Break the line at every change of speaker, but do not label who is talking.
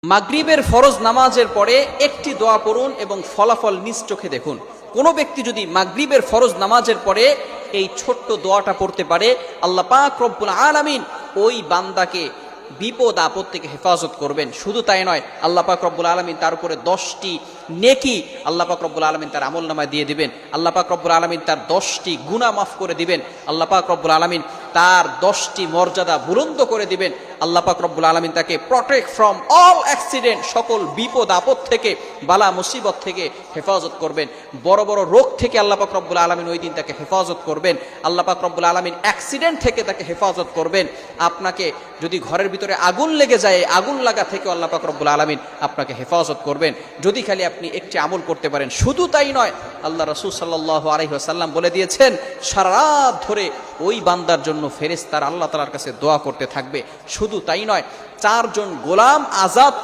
মাগরিবের ফরজ নামাজের পরে একটি দোয়া পড়ুন এবং ফলাফল নিজ চোখে দেখুন। কোনো ব্যক্তি যদি মাগরিবের ফরজ নামাজের পরে এই ছোট্ট দোয়াটা পড়তে পারে, আল্লাহ পাক রব্বুল আলামিন ওই বান্দাকে বিপদ আপদ থেকে হেফাজত করবেন। শুধু তাই নয়, আল্লাহ পাক রব্বুল আলামিন তার উপরে 10টি নেকি আল্লাহ পাক রব্বুল আলামিন তার আমলনামায় দিয়ে দিবেন। আল্লাহ পাক রব্বুল আলামিন তার 10টি গুনাহ মাফ করে দিবেন। আল্লাহ পাক রব্বুল আলামিন তার 10টি মর্যাদা বুলন্দ করে দিবেন। আল্লাহ পাক রব্বুল আলামিন তাকে প্রটেক্ট ফ্রম অল অ্যাক্সিডেন্ট, সকল বিপদ আপদ থেকে, বালা মুসিবত থেকে হেফাজত করবেন। বড় বড় রোগ থেকে আল্লাহ পাক রব্বুল আলামিন ওই দিন তাকে হেফাজত করবেন। আল্লাহ পাক রব্বুল আলামিন অ্যাক্সিডেন্ট থেকে তাকে হেফাজত করবেন। আপনাকে যদি ঘরের ভিতরে আগুন লেগে যায়, আগুন লাগা থেকে আল্লাহ পাক রব্বুল আলামিন আপনাকে হেফাজত করবেন, যদি খালি আপনি একটি আমল করতে পারেন। শুধু তাই নয়, আল্লাহ রাসূল সাল্লাল্লাহু আলাইহি ওয়াসাল্লাম বলে দিয়েছেন, সারা রাত ধরে ওই বান্দার জন্য ফেরেশতারা আল্লাহ তাআলার কাছে দোয়া করতে থাকবে। শুধু তাই নয়, 4 জন গোলাম আজাদ